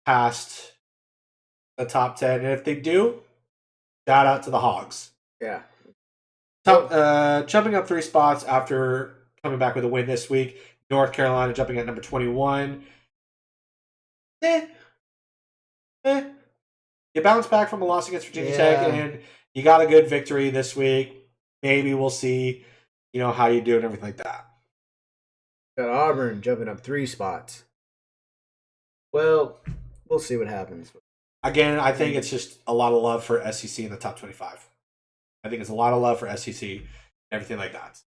past the top 10. And if they do, shout out to the Hogs. Yeah. Jumping up 3 spots after coming back with a win this week. North Carolina jumping at number 21. You bounce back from a loss against Virginia Tech, and you got a good victory this week. Maybe we'll see, how you do and everything like that. Got Auburn jumping up 3 spots. Well, we'll see what happens. Again, I think it's just a lot of love for SEC in the top 25. I think it's a lot of love for SEC and everything like that.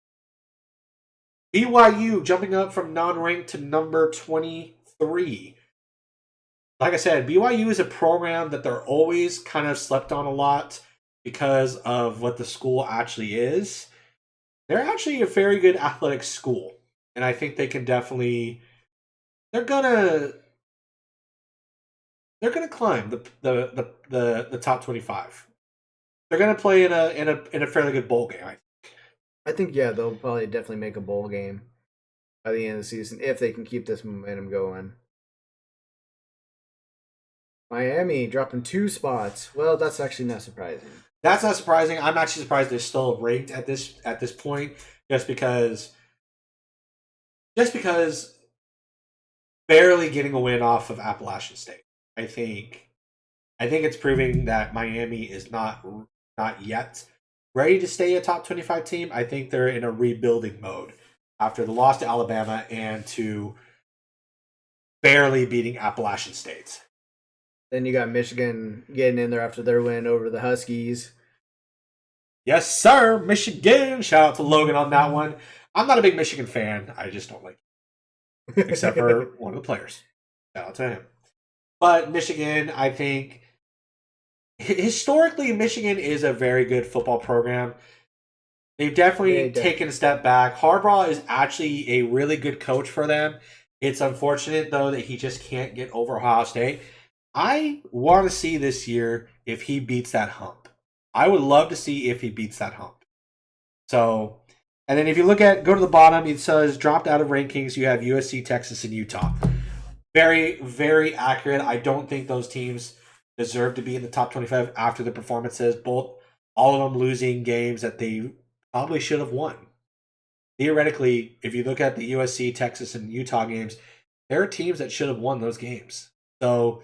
BYU jumping up from non-ranked to number 23. Like I said, BYU is a program that they're always kind of slept on a lot because of what the school actually is. They're actually a very good athletic school, and I think they can definitely. They're gonna climb the top 25. They're gonna play in a fairly good bowl game. I think they'll probably definitely make a bowl game by the end of the season if they can keep this momentum going. Miami dropping 2 spots. Well, that's actually not surprising. That's not surprising. I'm actually surprised they're still ranked at this point, just because barely getting a win off of Appalachian State. I think it's proving that Miami is not yet ready to stay a top 25 team. I think they're in a rebuilding mode after the loss to Alabama and to barely beating Appalachian State. Then you got Michigan getting in there after their win over the Huskies. Yes, sir, Michigan. Shout out to Logan on that one. I'm not a big Michigan fan. I just don't like it. Except for one of the players. Shout out to him. But Michigan, I think, historically, Michigan is a very good football program. They've definitely taken a step back. Harbaugh is actually a really good coach for them. It's unfortunate, though, that he just can't get over Ohio State. I want to see this year if he beats that hump. I would love to see if he beats that hump. So, and then if you go to the bottom, it says dropped out of rankings. You have USC, Texas, and Utah. Very, very accurate. I don't think those teams deserve to be in the top 25 after the performances. All of them losing games that they probably should have won. Theoretically, if you look at the USC, Texas, and Utah games, there are teams that should have won those games. So,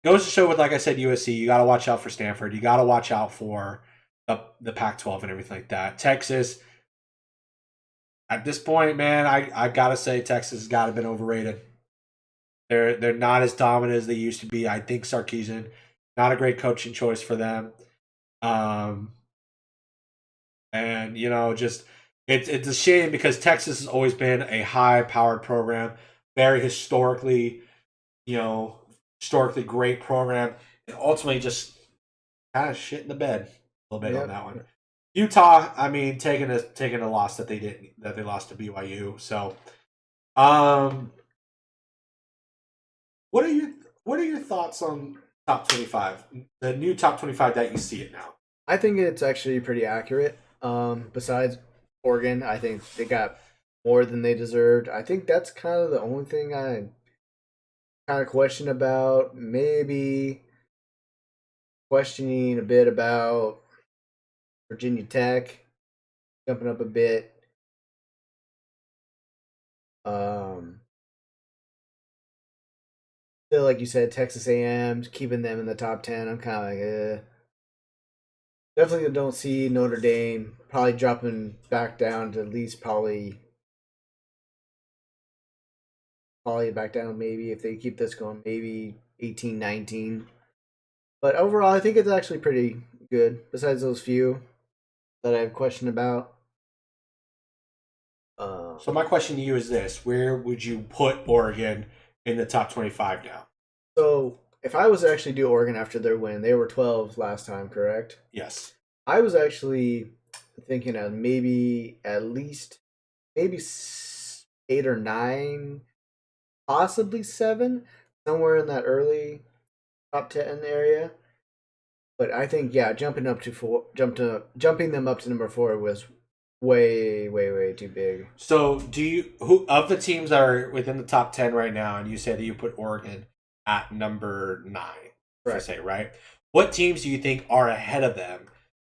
goes to show with, like I said, USC, you got to watch out for Stanford. You got to watch out for the Pac-12 and everything like that. Texas, at this point, man, I got to say Texas has got to have been overrated. They're not as dominant as they used to be. I think Sarkisian, not a great coaching choice for them. And, just it's a shame because Texas has always been a high-powered program, very historically great program, and ultimately just kind of shit in the bed a little bit on that one. Utah, I mean, taking a loss that they lost to BYU. So, what are your thoughts on top 25, the new top 25 that you see it now? I think it's actually pretty accurate. Besides Oregon, I think they got more than they deserved. I think that's kind of the only thing I kind of question about. Maybe questioning a bit about Virginia Tech jumping up a bit. Still, like you said, Texas A&M, keeping them in the top 10. I'm kind of like, Definitely don't see Notre Dame probably dropping back down to at least probably back down maybe if they keep this going, maybe 18, 19. But overall, I think it's actually pretty good, besides those few that I have question about. So my question to you is this: where would you put Oregon in the top 25 now? So if I was to actually do Oregon after their win, they were 12 last time, correct? Yes. I was actually thinking of maybe at least maybe 8 or 9, possibly 7, somewhere in that early top 10 area. But I think jumping them up to number 4 was way too big. So do you who of the teams that are within the top 10 right now, and you said that you put Oregon at number 9, Right. say, right? What teams do you think are ahead of them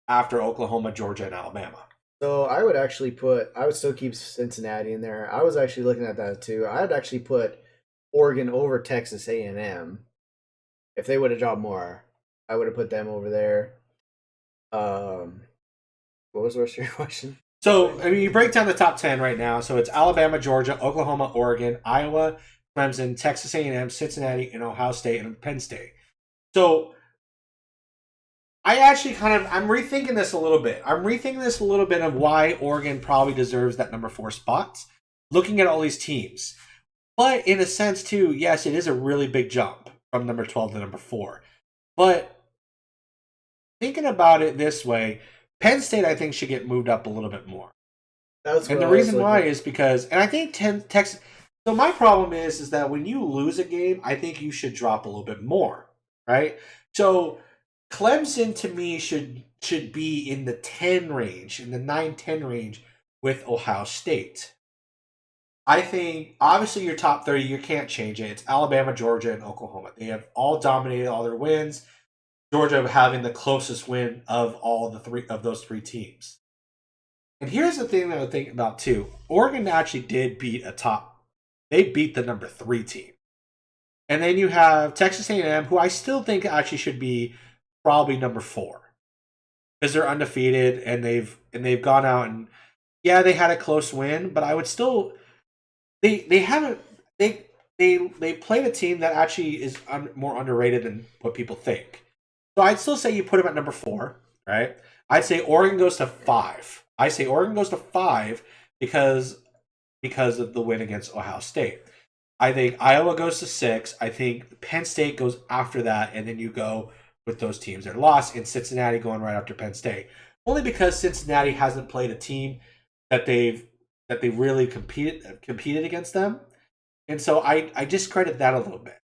after Oklahoma, Georgia, and Alabama? So I would still keep Cincinnati in there. I was actually looking at that too. I'd actually put Oregon over Texas A&M. If they would have dropped more, I would have put them over there. What was the rest of your question? So, I mean, you break down the top 10 right now. So it's Alabama, Georgia, Oklahoma, Oregon, Iowa, Clemson, Texas A&M, Cincinnati, and Ohio State, and Penn State. So I actually I'm rethinking this a little bit. I'm rethinking this a little bit of why Oregon probably deserves that number 4 spot, looking at all these teams. But in a sense, too, yes, it is a really big jump from number 12 to number 4. But thinking about it this way, Penn State, I think, should get moved up a little bit more. And the reason why is because, and I think Texas. So my problem is that when you lose a game, I think you should drop a little bit more, right? So Clemson to me should be in the 10 range, in the 9-10 range with Ohio State. I think obviously your top 30, you can't change it. It's Alabama, Georgia, and Oklahoma. They have all dominated all their wins. Georgia having the closest win of all those 3 teams. And here's the thing that I think about too. Oregon actually did beat they beat the number 3 team. And then you have Texas A&M, who I still think actually should be probably number 4. Because they're undefeated and they've gone out and they had a close win, but I would still they haven't they played a team that actually is more underrated than what people think. So I'd still say you put them at number 4, right? I'd say Oregon goes to 5. I say Oregon goes to 5 because of the win against Ohio State. I think Iowa goes to 6. I think Penn State goes after that, and then you go with those teams that are lost, and Cincinnati going right after Penn State. Only because Cincinnati hasn't played a team that they really competed against them, and so I discredit that a little bit.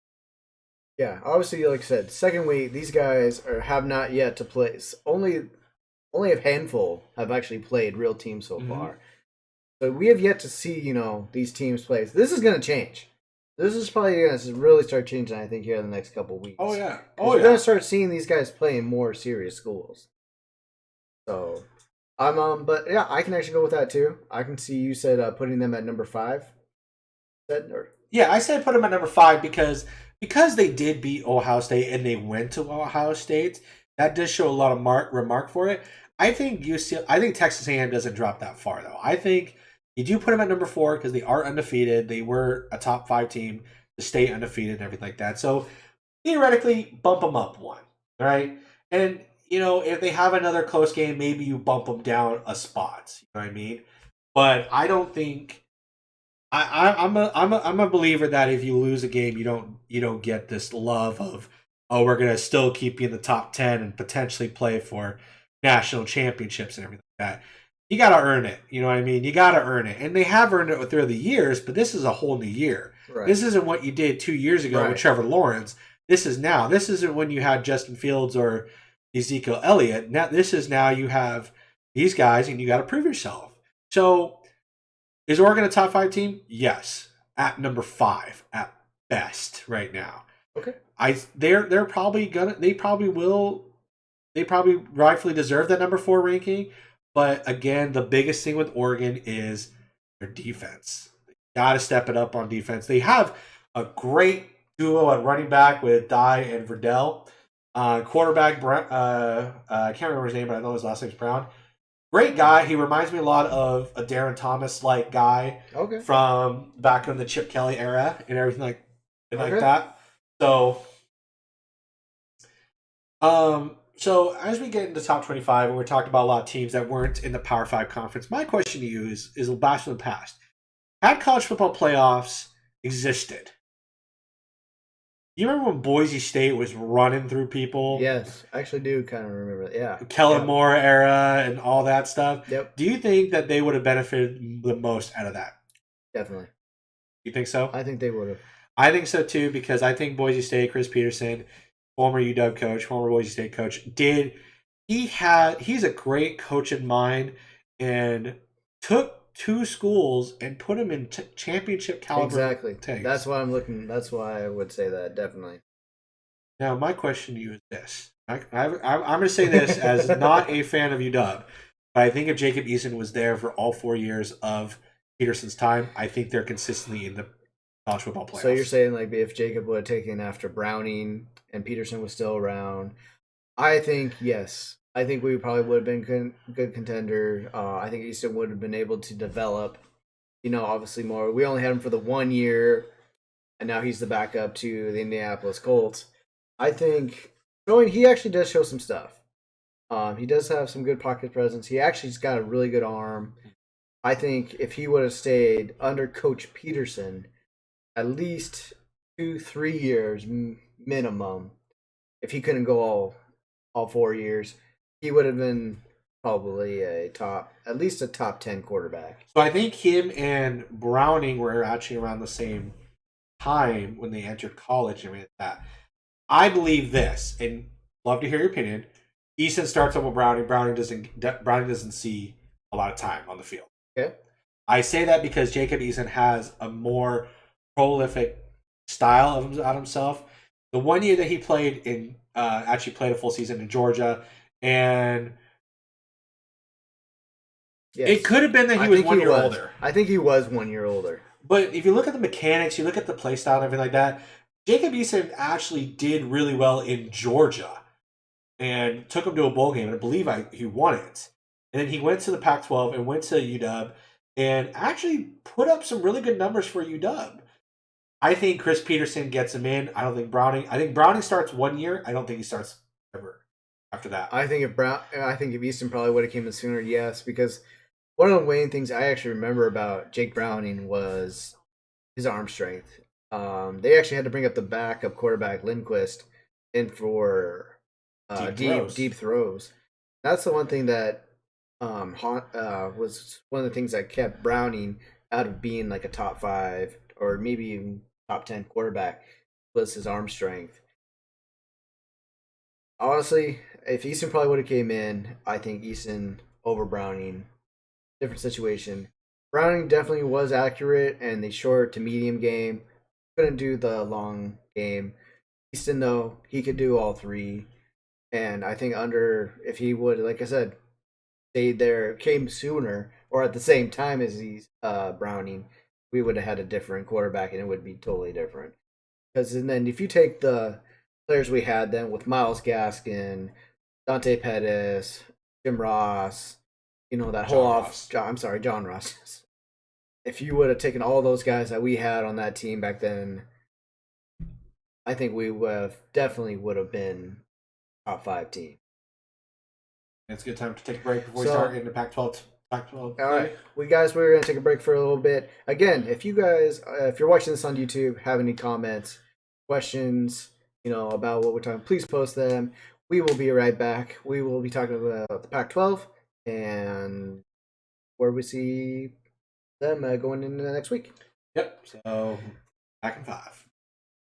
Yeah, obviously, like I said, second week, these guys have not yet to play. Only a handful have actually played real teams so far. So we have yet to see, these teams play. So this is going to change. This is probably going to really start changing, I think, here in the next couple of weeks. Oh, yeah. We're going to start seeing these guys play in more serious schools. So, but yeah, I can actually go with that too. I can see you said putting them at number 5. Yeah, I said put them at number 5 because they did beat Ohio State and they went to Ohio State. That does show a lot of remark for it. I think Texas A&M doesn't drop that far though. I think you do put them at number 4 because they are undefeated. They were a top 5 team to stay undefeated and everything like that. So theoretically, bump them up 1, right? And if they have another close game, maybe you bump them down a spot. You know what I mean? But I don't think. I'm a believer that if you lose a game, you don't get this love of, oh, we're gonna still keep you in the top 10 and potentially play for national championships and everything like that. You gotta earn it. You know what I mean? You gotta earn it, and they have earned it through the years. But this is a whole new year. Right. This isn't what you did 2 years ago with Trevor Lawrence. This is now. This isn't when you had Justin Fields or Ezekiel Elliott. Now you have these guys, and you got to prove yourself. So. Is Oregon a top 5 team? Yes, at number 5 at best right now. Okay. They're probably they probably rightfully deserve that number 4 ranking. But again, the biggest thing with Oregon is their defense. They got to step it up on defense. They have a great duo at running back with Dye and Verdell. Quarterback, I can't remember his name, but I know his last name's Brown. Great guy. He reminds me a lot of a Darren Thomas-like guy from back in the Chip Kelly era and everything like that. So, So as we get into top 25, and we're talking about a lot of teams that weren't in the Power 5 conference, my question to you is a blast from the past. Had college football playoffs existed, you remember when Boise State was running through people? Yes, I actually do kind of remember that. Yeah. Kellen Moore era and all that stuff. Yep. Do you think that they would have benefited the most out of that? Definitely. You think so? I think they would have. I think so too, because I think Boise State, Chris Peterson, former UW coach, former Boise State coach, he's a great coach in mind and took two schools and put them in championship caliber. Exactly. Tanks. That's why I'm looking. That's why I would say that, definitely. Now, my question to you is this. I'm going to say this as not a fan of UW, but I think if Jacob Eason was there for all 4 years of Peterson's time, I think they're consistently in the college football playoffs. So you're saying, like, if Jacob would have taken after Browning and Peterson was still around, I think, yes. I think we probably would have been good contender. I think Easton would have been able to develop, obviously more. We only had him for the 1 year, and now he's the backup to the Indianapolis Colts. I think he actually does show some stuff. He does have some good pocket presence. He actually's got a really good arm. I think if he would have stayed under Coach Peterson, at least 2-3 years minimum, if he couldn't go all 4 years, he would have been probably at least a top 10 quarterback. So I think him and Browning were actually around the same time when they entered college and that. I believe this, and love to hear your opinion. Eason starts up with Browning. Browning doesn't see a lot of time on the field. Okay. I say that because Jacob Eason has a more prolific style of himself. The 1 year that he played actually played a full season in Georgia, and yes, it could have been that he was 1 year older. I think he was 1 year older. But if you look at the mechanics, you look at the play style and everything like that, Jacob Eason actually did really well in Georgia and took him to a bowl game, and I believe he won it. And then he went to the Pac-12 and went to UW and actually put up some really good numbers for UW. I think Chris Peterson gets him in. I think Browning starts 1 year. I don't think he starts ever after that. I think if Easton probably would have came in sooner, yes, because one of the main things I actually remember about Jake Browning was his arm strength. They actually had to bring up the backup quarterback Lindquist in for deep throws. That's the one thing that was one of the things that kept Browning out of being like a top 5 or maybe even top 10 quarterback, was his arm strength. Honestly, if Eason probably would have came in, I think Eason over Browning. Different situation. Browning definitely was accurate and the short to medium game. Couldn't do the long game. Easton, though, he could do all three. And I think if he would, like I said, stayed there, came sooner, or at the same time as he's Browning, we would have had a different quarterback and it would be totally different. Because then if you take the players we had then with Myles Gaskin, Dante Pettis, Jim Ross, John Ross. If you would have taken all those guys that we had on that team back then, I think we definitely would have been top 5 team. It's a good time to take a break before we start getting to Pac-12. All right, we're going to take a break for a little bit. Again, if you guys, if you're watching this on YouTube, have any comments, questions, about what we're talking, please post them. We will be right back. We will be talking about the Pac-12 and where we see them going into the next week. Yep. So back in 5.